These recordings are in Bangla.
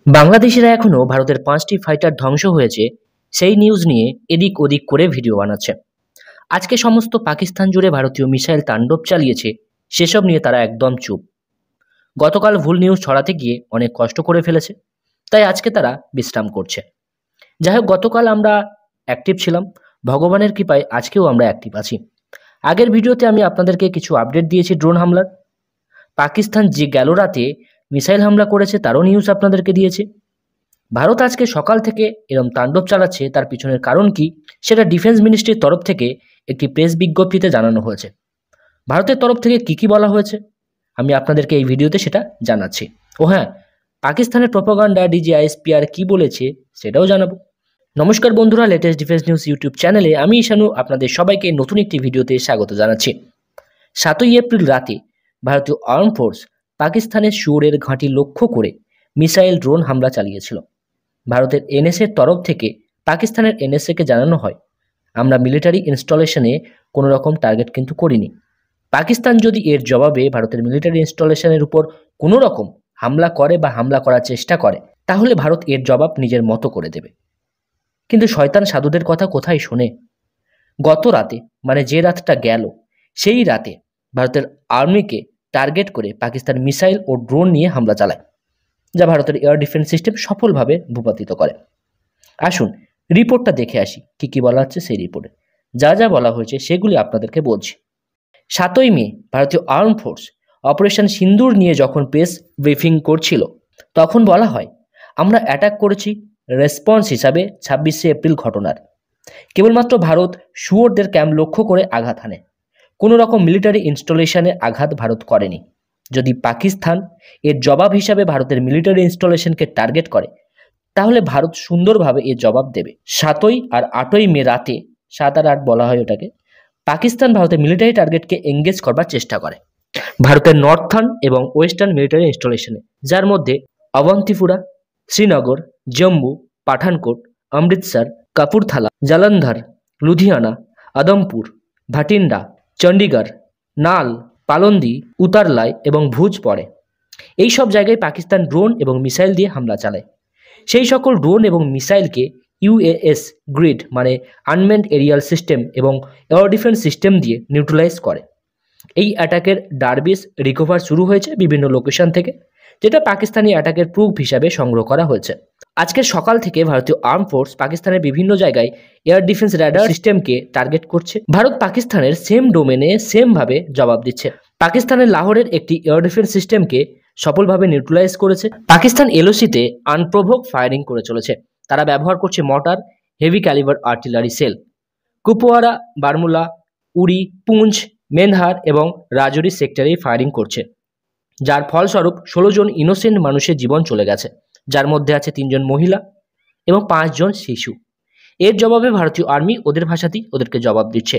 বাংলাদেশিরা এখনো ভারতের 5টি ফাইটার ধ্বংস হয়েছে সেই নিউজ নিয়ে এদিক ওদিক করে ভিডিও বানাচ্ছে। আজকে সমস্ত পাকিস্তান জুড়ে ভারতীয় মিসাইল তাণ্ডব চালিয়েছে, সেসব নিয়ে তারা একদম চুপ। গতকাল ভুল নিউজ ছড়াতে গিয়ে অনেক কষ্ট করে ফেলেছে, তাই আজকে তারা বিশ্রাম করছে। যাই হোক, গতকাল আমরা অ্যাক্টিভ ছিলাম, ভগবানের কৃপায় আজকেও আমরা অ্যাক্টিভ আছি। আগের ভিডিওতে আমি আপনাদেরকে কিছু আপডেট দিয়েছি ড্রোন হামলার। পাকিস্তান যে গেল রাতে মিসাইল হামলা করেছে তারও নিউজ আপনাদেরকে দিয়েছে। ভারত আজকে সকাল থেকে এরম তাণ্ডব চালাচ্ছে, তার পিছনের কারণ কি সেটা ডিফেন্স মিনিস্ট্রির তরফ থেকে একটি প্রেস বিজ্ঞপ্তিতে জানানো হয়েছে। ভারতের তরফ থেকে কি বলা হয়েছে আমি আপনাদেরকে এই ভিডিওতে সেটা জানাচ্ছি। ও হ্যাঁ, পাকিস্তানের প্রোপাগান্ডা DGISPR কি বলেছে সেটাও জানাবো। নমস্কার বন্ধুরা, লেটেস্ট ডিফেন্স নিউজ ইউটিউব চ্যানেলে আমি ঈশানু আপনাদের সবাইকে নতুন একটি ভিডিওতে স্বাগত জানাচ্ছি। 7ই এপ্রিল রাতে ভারতীয় আর্ম ফোর্স পাকিস্তানের শুয়োরের ঘাঁটি লক্ষ্য করে মিসাইল ড্রোন হামলা চালিয়েছিল। ভারতের NSAর তরফ থেকে পাকিস্তানের NSAকে জানানো হয়, আমরা মিলিটারি ইনস্টলেশনে কোনো রকম টার্গেট কিন্তু করিনি। পাকিস্তান যদি এর জবাবে ভারতের মিলিটারি ইনস্টলেশনের উপর কোনো রকম হামলা করে বা হামলা করার চেষ্টা করে, তাহলে ভারত এর জবাব নিজের মতো করে দেবে। কিন্তু শয়তান সাধুদের কথা কোথায় শোনে? গত রাতে, মানে যে রাতটা গেল, সেই রাতে ভারতের আর্মিকে টার্গেট করে পাকিস্তান মিসাইল ও ড্রোন নিয়ে হামলা চালায়, যা ভারতের এয়ার ডিফেন্স সিস্টেম সফলভাবে ভূপাতিত করে। আসুন রিপোর্টটা দেখে আসি কি বলা হচ্ছে সেই রিপোর্টে। যা যা বলা হয়েছে সেগুলি আপনাদেরকে বলছি। 7ই মে ভারতীয় আর্ম ফোর্স অপারেশন সিন্দুর নিয়ে যখন প্রেস ব্রিফিং করছিল, তখন বলা হয়, আমরা অ্যাটাক করেছি রেসপন্স হিসাবে 26শে এপ্রিল ঘটনার। কেবলমাত্র ভারত শুয়োরদের ক্যাম্প লক্ষ্য করে আঘাত হানে, কোনো রকম মিলিটারি ইনস্টলেশনে আঘাত ভারত করেনি। যদি পাকিস্তান এর জবাব হিসাবে ভারতের মিলিটারি ইনস্টলেশনকে টার্গেট করে, তাহলে ভারত সুন্দরভাবে এর জবাব দেবে। 7ই আর 8ই মে রাতে, 7 আর 8 বলা হয় ওটাকে, পাকিস্তান ভারতের মিলিটারি টার্গেটকে এঙ্গেজ করবার চেষ্টা করে ভারতের নর্থার্ন এবং ওয়েস্টার্ন মিলিটারি ইনস্টলেশনে, যার মধ্যে অবন্তিপুরা, শ্রীনগর, জম্মু, পাঠানকোট, অমৃতসর, কাপুরথালা, জালন্ধর, লুধিয়ানা, আদমপুর, ভাটিন্ডা, চণ্ডীগড়, নাল, পালন্দি, উতারলাই এবং ভুজ পড়ে। এই সব জায়গায় পাকিস্তান ড্রোন এবং মিসাইল দিয়ে হামলা চালায়। সেই সকল ড্রোন এবং মিসাইলকে UAS গ্রিড মানে আনম্যান্ড এরিয়াল সিস্টেম এবং এয়ার ডিফেন্স সিস্টেম দিয়ে নিউট্রালাইজ করে। এই অ্যাটাকের ডারবিস রিকভার শুরু হয়েছে বিভিন্ন লোকেশন থেকে, যেটা পাকিস্তানি অ্যাটাকের প্রুফ হিসাবে সংগ্রহ করা হয়েছে। আজকের সকাল থেকে ভারতীয় আর্ম ফোর্স পাকিস্তানের বিভিন্ন জায়গায় এয়ার ডিফেন্স র্যাডার সিস্টেমকে টার্গেট করছে। ভারত পাকিস্তানের সেম ডোমেনে সেমভাবে জবাব দিচ্ছে। পাকিস্তানের লাহোরের একটি এয়ার ডিফেন্স সিস্টেমকে সফলভাবে নিউট্রালাইজ করেছে। পাকিস্তান LOCতে আনপ্রভোক ফায়ারিং করে চলেছে। তারা ব্যবহার করছে mortar, heavy calibre artillery shell. Kupwara, Baramulla, Uri, Poonch, Mendhar এবং রাজৌরি সেক্টরেই ফায়ারিং করছে, যার ফলস্বরূপ 16 জন ইনোসেন্ট মানুষের জীবন চলে গেছে, যার মধ্যে আছে 3 জন মহিলা এবং 5 জন শিশু। এর জবাবে ভারতীয় আর্মি ওদের ভাষাতেই ওদেরকে জবাব দিচ্ছে।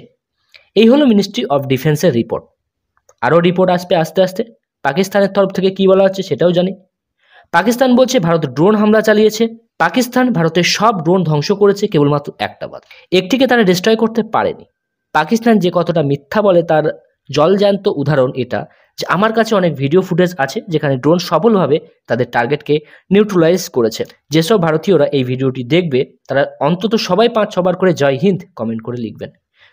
এই হলো মিনিস্ট্রি অফ ডিফেন্সের রিপোর্ট। আরও রিপোর্ট আসবে আস্তে আস্তে। পাকিস্তানের তরফ থেকে কি বলা হচ্ছে সেটাও জানি। পাকিস্তান বলছে ভারত ড্রোন হামলা চালিয়েছে। পাকিস্তান ভারতের সব ড্রোন ধ্বংস করেছে, কেবলমাত্র একটা বাদ, একটিকে তারা ডিস্ট্রয় করতে পারেনি। পাকিস্তান যে কতটা মিথ্যা বলে তার জলজ্যান্ত উদাহরণ এটা, যে আমার কাছে অনেক ভিডিও ফুটেজ আছে যেখানে ড্রোন সফলভাবে তাদের টার্গেটকে নিউট্রালাইজ করেছে। যেসব ভারতীয়রা এই ভিডিওটি দেখবে তারা অন্তত সবাই 5-6 বার করে জয় হিন্দ কমেন্ট করে লিখবেন।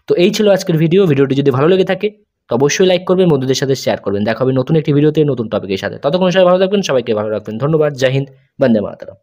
তো এই ছিল আজকের ভিডিওটি যদি ভালো লেগে থাকে তো অবশ্যই লাইক করবেন, বন্ধুদের সাথে শেয়ার করবেন। দেখা হবে নতুন একটি ভিডিওতে নতুন টপিকের সাথে। ততক্ষণ সবাই ভালো থাকবেন, সবাইকে ভালো রাখবেন। ধন্যবাদ। জয় হিন্দ, বন্দে মাতরম।